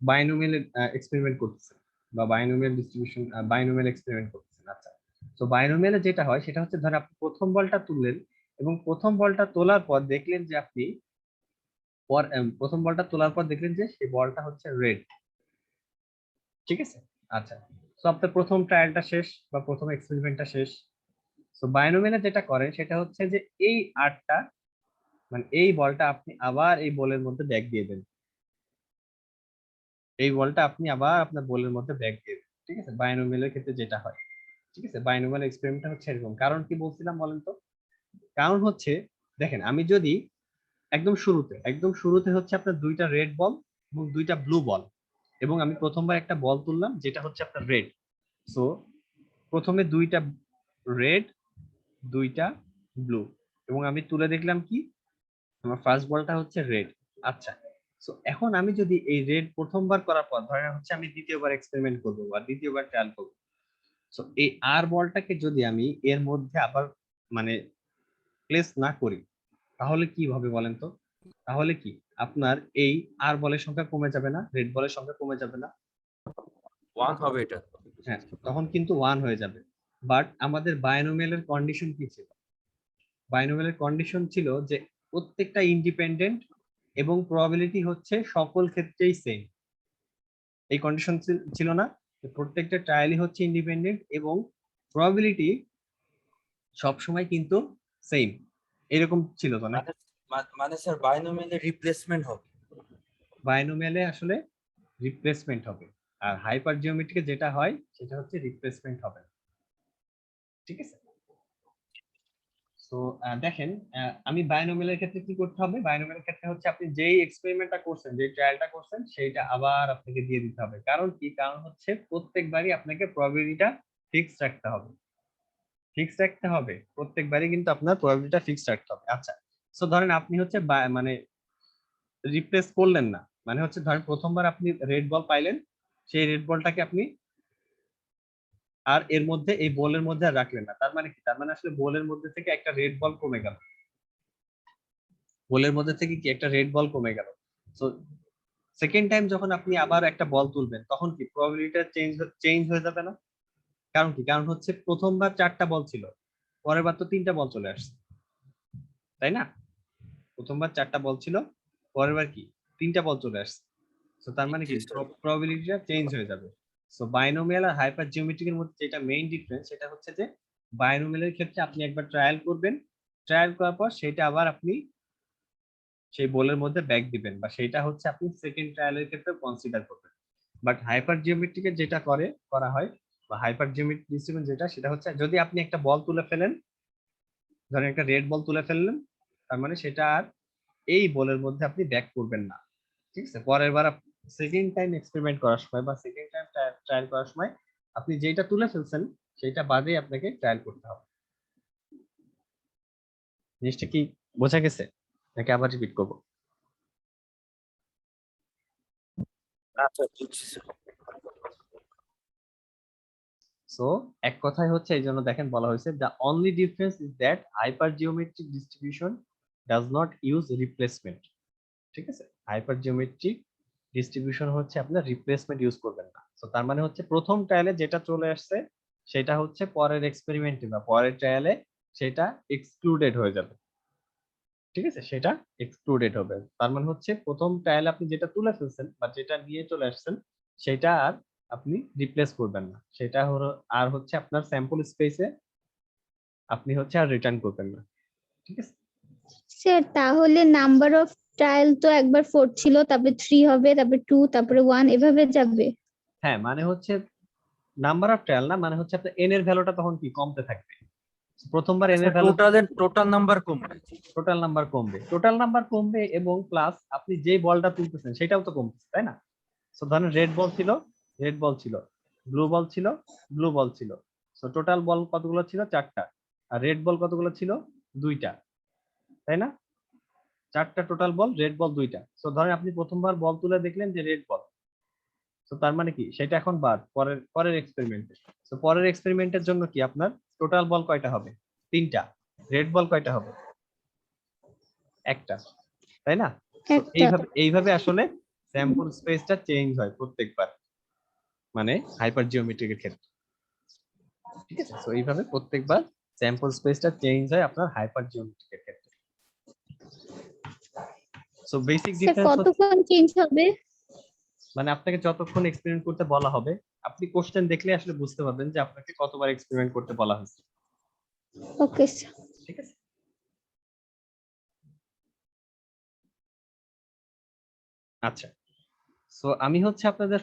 বাইনোমিয়াল এক্সপেরিমেন্ট করতেছেন বা বাইনোমিয়াল ডিস্ট্রিবিউশন বাইনোমিয়াল এক্সপেরিমেন্ট করতেছেন। আচ্ছা, তো বাইনোমিয়ালে যেটা হয় সেটা হচ্ছে ধরেন আপনি প্রথম বলটা তুললেন এবং প্রথম বলটা তোলার পর দেখলেন যে আপনি প্রথম বলটা তোলার পর দেখলেন যে সেই বলটা হচ্ছে রেড। ঠিক আছে, আচ্ছা, তো আপনার প্রথম ট্রায়ালটা শেষ বা প্রথম এক্সপেরিমেন্টটা শেষ। তো বাইনোমিয়ালে যেটা করে সেটা হচ্ছে যে এই আরটা, মানে এই বলটা আপনি আবার এই বলের মধ্যে ব্যাক দিয়ে দেন, এই বলটা আপনি আবার আপনার বলের মধ্যে ব্যাক দিয়ে দেন। ঠিক আছে, বাইনোমিয়ালের ক্ষেত্রে যেটা হয়। ঠিক আছে, বাইনোমিয়াল এক্সপেরিমেন্টটা হচ্ছে এরকম। কারণ কি বলছিলাম বলেন তো? কারণ হচ্ছে, দেখেন, আমি যদি একদম শুরুতে হচ্ছে আপনার দুইটা রেড বল এবং দুইটা ব্লু বল, এবং আমি প্রথমবার একটা বল তুললাম যেটা হচ্ছে আপনার রেড। সো প্রথমে দুইটা রেড, দুইটা ব্লু, এবং আমি তুলে দেখলাম কি আমার ফার্স্ট বলটা হচ্ছে রেড। আচ্ছা, সো এখন আমি যদি এই রেড প্রথমবার করার পর ধরেন হচ্ছে আমি দ্বিতীয়বার এক্সপেরিমেন্ট করবো বা দ্বিতীয়বার ট্রায়াল করবো, সো এই আর বলটাকে যদি আমি এর মধ্যে আবার মানে প্লেস না করি তাহলে কি হবে বলেন তো? তাহলে কি আপনার এই আর বলের সংখ্যা কমে যাবে না? রেড বলের সংখ্যা কমে যাবে না? 1 হবে এটা। হ্যাঁ, তখন কিন্তু 1 হয়ে যাবে। বাট আমাদের বায়নোমিয়ালের কন্ডিশন কি ছিল? বাইনোমিয়ালের কন্ডিশন ছিল যে প্রত্যেকটা ইন্ডিপেন্ডেন্ট এবং প্রবাবিলিটি হচ্ছে সকল ক্ষেত্রেই সেম। এই কন্ডিশন ছিল না? প্রত্যেকটা ট্রায়ালই হচ্ছে ইন্ডিপেন্ডেন্ট এবং প্রবাবিলিটি সবসময় কিন্তু সেম, এরকম ছিল তো না? মানে স্যার বাইনোমিয়ালের রিপ্লেসমেন্ট হবে। বাইনোমিয়ালে আসলে রিপ্লেসমেন্ট হবে, আর হাইপার জিওমেট্রিকে যেটা হয় সেটা হচ্ছে রিপ্লেসমেন্ট হবে। ঠিক আছে, তো দেখেন, আমি বাইনোমিয়ালের ক্ষেত্রে কি করতে হবে? বাইনোমিয়ালের ক্ষেত্রে হচ্ছে আপনি যেই এক্সপেরিমেন্টটা করছেন, যেই ট্রায়ালটা করছেন সেইটা আবার আপনাকে দিয়ে দিতে হবে। কারণ কি? কারণ হচ্ছে প্রত্যেকবারই আপনাকে প্রবাবিলিটিটা ফিক্সড রাখতে হবে, ফিক্সড রাখতে হবে প্রত্যেকবারই, কিন্তু আপনার প্রবাবিলিটিটা ফিক্সড রাখতে হবে। আচ্ছা, সো ধরেন আপনি হচ্ছে মানে রিপ্লেস করলেন না, মানে হচ্ছে ধরেন প্রথমবার আপনি রেড বল পাইলেন, সেই রেড বলটাকে আপনি আর এর মধ্যে এই বলের মধ্যে আর রাখলেন না। তার মানে কি? তার মানে আসলে বলের মধ্যে থেকে একটা রেড বল কমে গেল, বলের মধ্যে থেকে কি একটা রেড বল কমে গেল। সো সেকেন্ড টাইম যখন আপনি আবার একটা বল তুলবেন, তখন কি প্রবাবিলিটিটা চেঞ্জ হয়ে যাবে না? কারণ কি? কারণ হচ্ছে প্রথমবার 4টা বল ছিল, পরের বার তো 3টা বল চলে আসছে, তাই না? প্রথমবার 4টা বল ছিল, পরের বার কি 3টা বল চলে আসছে। সো তার মানে কি? জি স্যার। প্রবাবিলিটিটা চেঞ্জ হয়ে যাবে। সো বাইনোমিয়াল আর হাইপার জিওমেট্রিকের মধ্যে যেটা মেইন ডিফারেন্স, সেটা হচ্ছে যে বাইনোমিয়ালের ক্ষেত্রে আপনি একবার ট্রায়াল করবেন, ট্রায়াল করার পর সেটা আবার আপনি সেই বলের মধ্যে ব্যাক দিবেন, বা সেটা হচ্ছে আপনি সেকেন্ড ট্রায়ালের ক্ষেত্রে কনসিডার করবেন। বাট হাইপার জিওমেট্রিকে যেটা করা হয়, বা হাইপার জিওমেট্রিক ডিস্ট্রিবিউশন যেটা, সেটা হচ্ছে যদি আপনি একটা বল তুলে ফেলেন, ধরেন একটা রেড বল তুলে ফেললেন, তার মানে সেটা আর এই বলের মধ্যে আপনি ব্যাক করবেন না। ঠিক আছে? পরের বার সেকেন্ড টাইম এক্সপেরিমেন্ট করার সময় বা সেকেন্ড টাইম ট্রায়াল করার সময় আপনি যেটা তুলে ফেলছেন সেটা বাদেই আপনাকে ট্রায়াল করতে হবে। জিনিসটা কি বোঝা গেছে নাকি আবার রিপিট করবো? আচ্ছা বুঝছি স্যার। সো এক কথায় হচ্ছে, এই জন্য দেখেন বলা হয়েছে the only difference is that hyper geometric distribution does not use replacement. ঠিক আছে? হাইপার জিওমেট্রিক ডিস্ট্রিবিউশন হচ্ছে আপনার রিপ্লেসমেন্ট ইউজ করবেন না। তো তার মানে হচ্ছে প্রথম ট্রায়ালে যেটা চলে আসছে সেটা হচ্ছে পরের এক্সপেরিমেন্টে বা পরের ট্রায়ালে সেটা এক্সক্লুডেড হয়ে যাবে। ঠিক আছে? সেটা এক্সক্লুডেড হবে। তার মানে হচ্ছে প্রথম ট্রায়ালে আপনি যেটা তুলে ফেলছেন বা যেটা নিয়ে চলে আসছেন সেটা আর আপনি রিপ্লেস করবেন না। সেটা হলো আর হচ্ছে আপনার স্যাম্পল স্পেসে আপনি হচ্ছে আর রিটার্ন করবেন না। ঠিক আছে? স্যার তাহলে নাম্বার অফ ট্রায়াল তো একবার 4 ছিল, তারপরে 3 হবে, তারপরে 2, তারপরে 1, এভাবে যাবে। হ্যাঁ, মানে হচ্ছে নাম্বার অফ ট্রায়াল না, মানে হচ্ছে আপনার এন এর ভ্যালুটা তখন কি কমতে থাকবে। প্রথমবার এন এর ভ্যালু, টোটাল নাম্বার কমবে। টোটাল নাম্বার কমবে, টোটাল নাম্বার কমবে, এবং প্লাস আপনি যে বলটা তুলতেছেন সেটাও তো কমতেছে, তাই না? সো ধরেন রেড বল ছিল, রেড বল ছিল, ব্লু বল ছিল, ব্লু বল ছিল। সো টোটাল বল কতগুলো ছিল? 4টা। আর রেড বল কতগুলো ছিল? 2টা, তাই না? 4টা টোটাল বল, রেড বল 2টা। সো ধরেন আপনি প্রথমবার বল তুলে দেখলেন যে রেড বল, তো তার মানে কি সেটা এখন বাদ পরের পরের এক্সপেরিমেন্টে। তো পরের এক্সপেরিমেন্টের জন্য কি আপনার টোটাল বল কয়টা হবে? 3টা। রেড বল কয়টা হবে? একটা, তাই না? তো একটা। এইভাবে আসলে স্যাম্পল স্পেসটা চেঞ্জ হয় প্রত্যেকবার, মানে হাইপার জিওমেট্রিকের ক্ষেত্রে। ঠিক আছে? তো এইভাবে প্রত্যেকবার স্যাম্পল স্পেসটা চেঞ্জ হয় আপনার হাইপার জিওমেট্রিকের ক্ষেত্রে। সো বেসিক স্যার ডিফারেন্স হচ্ছে, কতক্ষণ চেঞ্জ হবে? মানে আপনাকে যতক্ষণ এক্সপেরিমেন্ট করতে বলা হবে, আপনি কোশ্চেন দেখলে আসলে বুঝতে পারবেন যে আপনাকে কতবার এক্সপেরিমেন্ট করতে বলা হয়েছে। Okay sir. ঠিক আছে? আচ্ছা, সো আমি হচ্ছে আপনাদের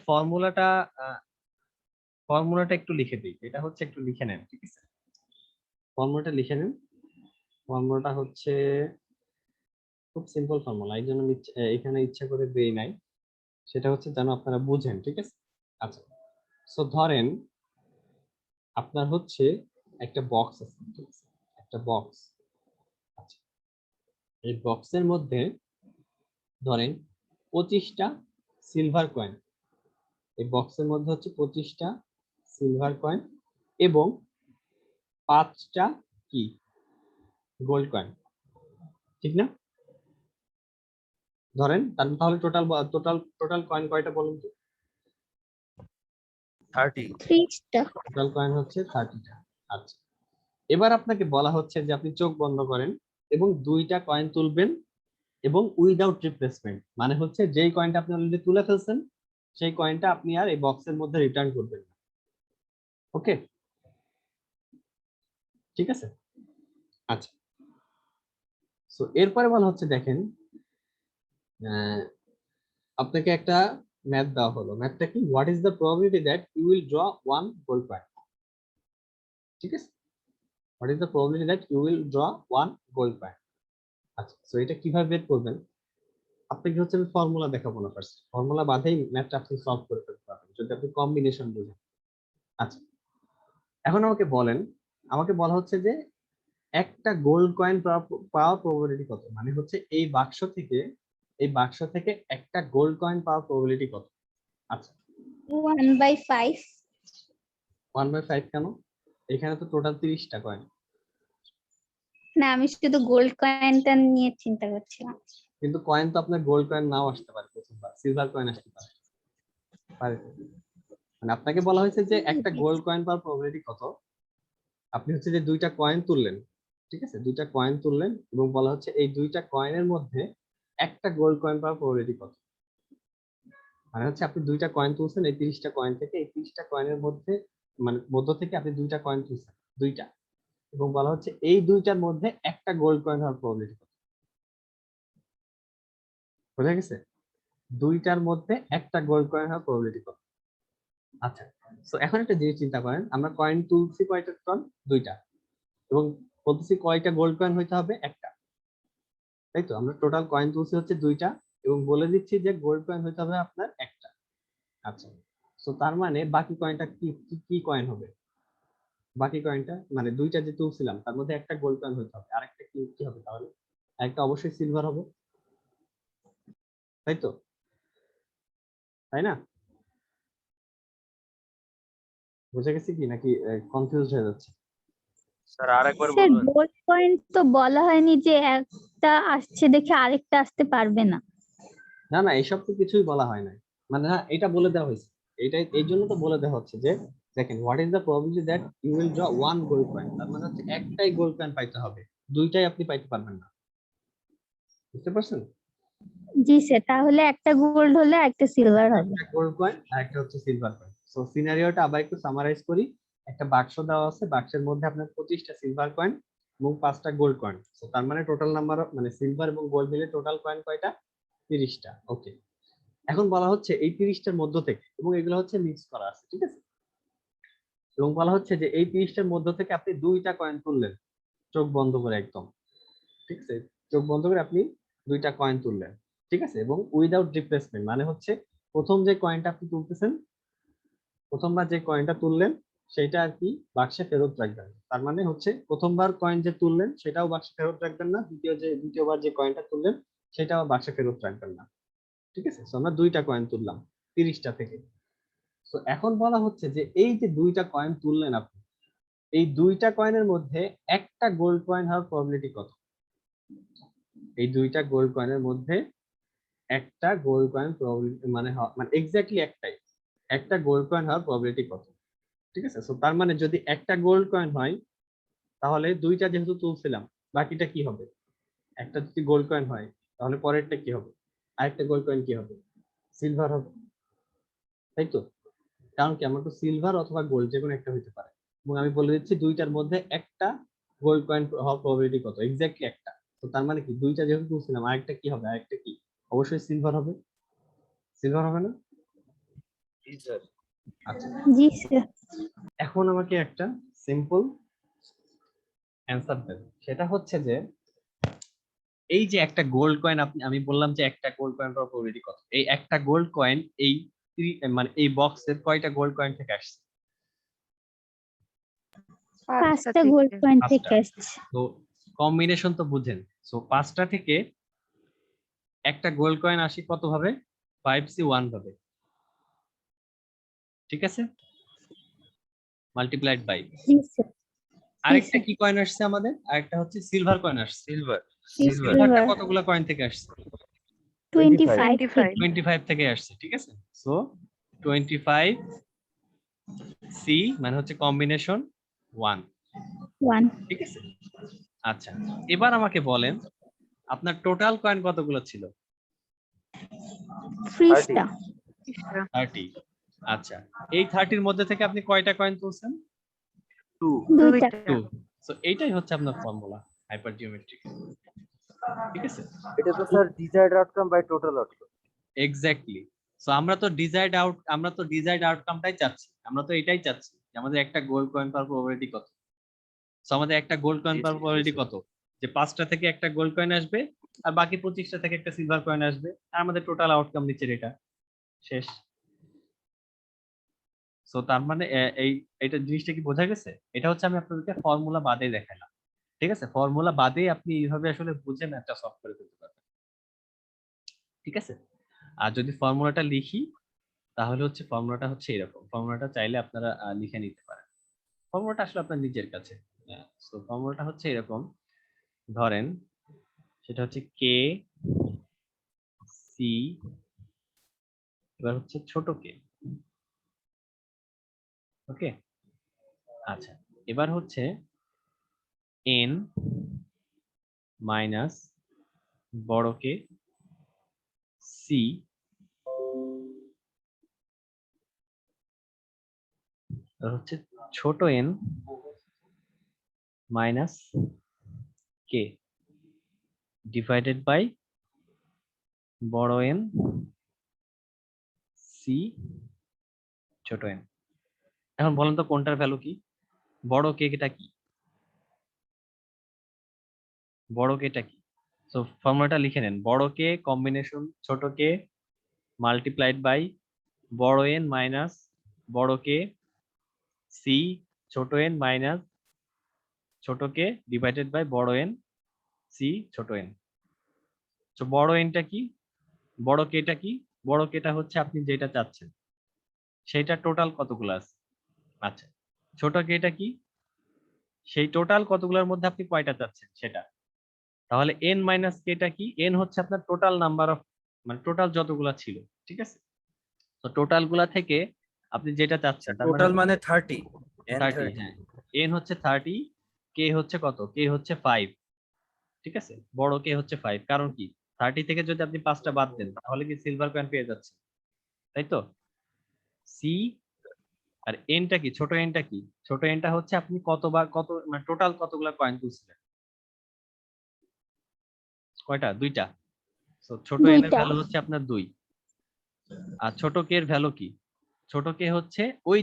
ফর্মুলাটা একটু লিখে দিই। এটা হচ্ছে একটু লিখে নেন, ঠিক আছে? ফর্মুলাটা লিখে নেন। ফর্মুলাটা হচ্ছে খুব সিম্পল ফর্মুলা, এই জন্য আমি এখানে ইচ্ছা করে দেই নাই। সেটা হচ্ছে যেন আপনারা বুঝেন, ঠিক আছে? আচ্ছা, সো ধরেন আপনার হচ্ছে একটা বক্স আছে, ঠিক আছে? একটা বক্স। আচ্ছা, এই বক্সের মধ্যে ধরেন 25টা সিলভার কয়েন। এই বক্সের মধ্যে হচ্ছে 25টা সিলভার কয়েন এবং 5টা কি গোল্ড কয়েন, ঠিক না? ধরেন তাহলে টোটাল টোটাল টোটাল কয়েন কয়টা বলুন তো? 30। 30টা। টোটাল কয়েন হচ্ছে 30টা। আচ্ছা, এবার আপনাকে বলা হচ্ছে যে আপনি চোখ বন্ধ করেন এবং 2টা কয়েন তুলবেন এবং উইদাউট রিপ্লেসমেন্ট, মানে হচ্ছে যেই কয়েনটা আপনি অলরেডি তুলে ফেলছেন সেই কয়েনটা আপনি আর এই বক্সের মধ্যে রিটার্ন করবেন না। ওকে, ঠিক আছে? আচ্ছা, সো এরপরে বলা হচ্ছে দেখেন, আপনাকে একটা ম্যাথ দেওয়া হলো। ম্যাথটা কি? What is the probability that you will draw one gold coin? ঠিক আছে? What is the probability that you will draw one gold coin? আচ্ছা, সো এটা কিভাবে বের করবেন? আপনাকে হচ্ছে আমি ফর্মুলা দেখাবো না, ফার্স্ট ফর্মুলা বাদেই ম্যাথটা আপনি সলভ করে ফেলতে পারবেন যদি আপনি কম্বিনেশন বুঝেন। আচ্ছা, এখন আমাকে বলা হচ্ছে যে একটা গোল্ড কয়েন পাওয়ার প্রবাবিলিটি কত, মানে হচ্ছে এই বাক্স থেকে একটা গোল্ড কয়েন পাওয়ার প্রবাবিলিটি কত। আচ্ছা 1/5। 1/5 কেন? এখানে তো টোটাল 30টা কয়েন। না, আমি শুধু গোল্ড কয়েনটা নিয়ে চিন্তা করছিলাম। কিন্তু কয়েন তো আপনার গোল্ড কয়েন নাও আসতে পারে, প্রথমবার সিলভার কয়েন আসতে পারে। মানে আপনাকে বলা হয়েছে যে একটা গোল্ড কয়েন পাওয়ার প্রবাবিলিটি কত। আপনি হচ্ছে যে দুইটা কয়েন তুললেন, ঠিক আছে, দুইটা কয়েন তুললেন এবং বলা হচ্ছে এই দুইটা কয়েনের মধ্যে একটা গোল্ড কয়েন পাওয়ার প্রবাবিলিটি কত। মানে হচ্ছে আপনি দুইটা কয়েন তুলছেন এই 30টা কয়েন থেকে, এই 30টা কয়েনের মধ্যে মানে মধ্য থেকে আপনি দুইটা কয়েন তুলছেন, দুইটা, এবং বলা হচ্ছে এই দুইটার মধ্যে একটা গোল্ড কয়েন হওয়ার প্রবাবিলিটি কত। বোঝা গেছে? দুইটার মধ্যে একটা গোল্ড কয়েন হওয়ার প্রবাবিলিটি কত। আচ্ছা, তো এখন একটা জিনিস চিন্তা করেন, আমরা কয়েন তুলছি কয়টা টন? দুইটা, এবং বলতেছি কয়টা গোল্ড কয়েন হইতে হবে? একটা, তাই তো? আমরা টোটাল কয়েন তুলছি হচ্ছে দুইটা এবং বলে দিচ্ছি যে গোল্ড কয়েন হইতে হবে আপনার একটা। আচ্ছা, তো তার মানে বাকি কয়েনটা কি কি কয়েন হবে? বাকি কয়েনটা মানে দুইটা যে তুলছিলাম তার মধ্যে একটা গোল্ড কয়েন হইতে হবে, আরেকটা কি কি হবে তাহলে? একটা অবশ্যই সিলভার হবে, তাই তো? তাই না? বুঝে গেছি কি নাকি কনফিউজ হয়ে যাচ্ছে? স্যার আরেকবার স্যার বলবেন? গোল্ড কয়েন তো বলা হয়নি যে একটা আসছে দেখে আরেকটা আসতে পারবে না। না না, এসব তো কিছুই বলা হয় নাই, মানে না এটা বলে দেওয়া হয়েছে, এইটাই এই জন্য তো বলে দেওয়া হচ্ছে যে দেখেন what is the probability that you will draw one gold coin, তার মানে হচ্ছে একটাই গোল্ড কয়েন পাইতে হবে, দুইটাই আপনি পাইতে পারবেন না। বুঝতে পারছেন? জি স্যার, তাহলে একটা গোল্ড হলে একটা সিলভার হবে। একটা গোল্ড কয়েন আর একটা হচ্ছে সিলভার কয়েন। সো সিনারিওটা আবার একটু সামারাইজ করি। একটা বাক্স দেওয়া আছে, বাক্সের মধ্যে আপনার 25টা সিলভার কয়েন এবং 5টা গোল্ড কয়েন। সো তার মানে টোটাল নাম্বার মানে সিলভার এবং গোল্ড মিলে টোটাল কয়েন কয়টা? 30টা। ওকে, এখন বলা হচ্ছে এই 30টার মধ্য থেকে, এবং এগুলো হচ্ছে মিক্স করা আছে, ঠিক আছে, এবং বলা হচ্ছে যে এই 30টার মধ্য থেকে আপনি দুইটা কয়েন তুললেন চোখ বন্ধ করে একদম, ঠিক আছে, চোখ বন্ধ করে আপনি দুইটা কয়েন তুললেন, ঠিক আছে, এবং উইদাউট রিপ্লেসমেন্ট, মানে হচ্ছে প্রথম যে কয়েনটা আপনি তুলতেছেন, প্রথমবার যে কয়েনটা তুললেন সেটা আর কি বাক্সে ফেরত রাখবেন। তার মানে হচ্ছে প্রথমবার কয়েন যে তুললেন সেটাও বাক্সে ফেরত রাখবেন না, দ্বিতীয়বার যে কয়েনটা তুললেন সেটাও বাক্সে ফেরত রাখবেন না, ঠিক আছে। তো আমরা দুইটা কয়েন তুললাম 30টা থেকে। তো এখন বলা হচ্ছে যে এই যে দুইটা কয়েন তুললেন আপনি, এই দুইটা কয়েনের মধ্যে একটা গোল্ড কয়েন হওয়ার প্রবাবিলিটি কত? এই দুইটা গোল্ড কয়েনের মধ্যে একটা গোল্ড কয়েন প্রবাবিলিটি মানে মানে এক্স্যাক্টলি একটাই, একটা গোল্ড কয়েন হওয়ার প্রবাবিলিটি কত, ঠিক আছে। সো তার মানে যদি একটা গোল্ড কয়েন হয় তাহলে দুইটা যেহেতু তুলছিলাম বাকিটা কি হবে? একটা যদি গোল্ড কয়েন হয় তাহলে পরেরটা কি হবে? আরেকটা গোল্ড কয়েন কি হবে? সিলভার হবে, তাই তো? কারণ কি আমরা তো সিলভার অথবা গোল্ড যে কোনো একটা হইতে পারে, এবং আমি বলে দিচ্ছি দুইটার মধ্যে একটা গোল্ড কয়েন হওয়ার প্রবাবিলিটি কত? এক্স্যাক্টলি একটা। তো তার মানে কি দুইটা যেহেতু তুলছিলাম আরেকটা কি হবে? আরেকটা কি? অবশ্যই সিলভার হবে, সিলভার হবে না? জি স্যার। আচ্ছা, জি স্যার। এখন আমাকে একটা সিম্পল অ্যান্সার দেন, সেটা হচ্ছে যে এই যে একটা গোল্ড কয়েন আমি বললাম যে একটা গোল্ড কয়েন পাওয়ার প্রবাবিলিটি কত, এই একটা গোল্ড কয়েন এই মানে এই বক্সের কয়টা গোল্ড কয়েন থেকে আসছে? 5টা গোল্ড কয়েন থেকে 5টা। আসছে। তো কম্বিনেশন তো বুঝেন, সো 5টা থেকে একটা গোল্ড কয়েন আসে কত ভাবে? 5C1 ভাবে, ঠিক আছে, মাল্টিপ্লাইড বাই জি স্যার। আরেকটা কি কয়েন আসছে আমাদের? আরেকটা হচ্ছে সিলভার কয়েন আসছে। সিলভার। সিলভার সিলভারটা কতগুলো কয়েন থেকে আসছে? 25 থেকে। 25 থেকে আসছে, ঠিক আছে। সো 25C মানে হচ্ছে কম্বিনেশন 1, 1 ঠিক আছে। আচ্ছা, এবার আমাকে বলেন আপনার টোটাল কয়েন কতগুলো ছিল? 30টা। 30। আচ্ছা, এই 30-র মধ্যে থেকে আপনি কয়টা কয়েন তুলছেন? 2। দুইটা। 2। সো এইটাই হচ্ছে আপনার ফর্মুলা হাইপারজিওমেট্রিক, ঠিক আছে। এটা তো sir desired outcome by total outcome. Exactly. So আমরা তো ডিজায়ার্ড আউটকামটাই চাচ্ছি, আমরা তো এটাই চাচ্ছি যে আমাদের একটা গোল্ড কয়েন পাওয়ার প্রবাবিলিটি কত। সো আমাদের একটা গোল্ড কয়েন জি, পাওয়ার জি, জি, প্রবাবিলিটি স্যার। কত? যে 5টা থেকে একটা গোল্ড কয়েন আসবে আর বাকি 25টা থেকে একটা সিলভার কয়েন আসবে, আর আমাদের টোটাল আউটকাম নিচের এটা শেষ। সো তার মানে এইটা জিনিসটা কি বোঝা গেছে? এটা হচ্ছে আমি আপনাদেরকে ফর্মুলা বাদে দেখালাম। ঠিক আছে, ফর্মুলা বাদে আপনি এইভাবে আসলে বুঝে ম্যাথটা সলভ করে ফেলতে পারবেন। ঠিক আছে, আর যদি ফর্মুলাটা লিখি তাহলে হচ্ছে ফর্মুলাটা হচ্ছে এরকম। ফর্মুলাটা চাইলে আপনারা লিখে নিতে পারেন। ফর্মুলাটা আসলে আপনার নিজের কাছে। সো ফর্মুলাটা হচ্ছে এরকম, ধরেন সেটা হচ্ছে কে সি, এবার হচ্ছে ছোট কে। ওকে, আচ্ছা, এবার হচ্ছে এন মাইনাস বড় কে সি, হচ্ছে ছোট N minus K divided by বড় এন সি ছোট এন। এখন বলেন তো কোনটার ভ্যালু কি? বড় কে এটা কি? বড় কে এটা কি? সো ফর্মুলাটা লিখে নেন, বড় কে কম্বিনেশন ছোট কে মাল্টিপ্লাইড বাই বড় এন মাইনাস বড় কে সি ছোট এন মাইনাস ছোট কে ডিভাইডেড বাই বড় এন সি ছোট এন। তো বড় এনটা কি, বড় কেটা কি? বড় কেটা হচ্ছে আপনি যেটা চাচ্ছেন সেটা টোটাল কতগুলো আছে। আচ্ছা, ছোট কেটা কি? সেই টোটাল কতগুলোর মধ্যে আপনি কয়টা চাচ্ছেন সেটা। তাহলে এন মাইনাস কেটা কি? এন হচ্ছে আপনার টোটাল নাম্বার অফ, মানে টোটাল যতগুলা ছিল। ঠিক আছে, তো টোটাল গুলা থেকে আপনি যেটা চাচ্ছেন তার মানে টোটাল মানে 30 n 30। 30 হ্যাঁ, এন হচ্ছে 30, কে হচ্ছে কত? কে হচ্ছে 5। ঠিক আছে, বড় কে হচ্ছে 5। কারণ কি, 30 থেকে যদি আপনি 5টা বাদ দেন তাহলে কি সিলভার কয়েন পেয়ে যাচ্ছে, তাই তো? সি আর এনটা কি, ছোট এনটা কি? ছোট এনটা হচ্ছে আপনি কতবার কত, মানে টোটাল কতগুলা কয়েন তুলছিলেন? কয়টা? 2টা। তো ছোট এন এর 2টা। ভ্যালু হচ্ছে আপনার 2। আর ছোট কে এর ভ্যালু কি? ছোট কে হচ্ছে ওই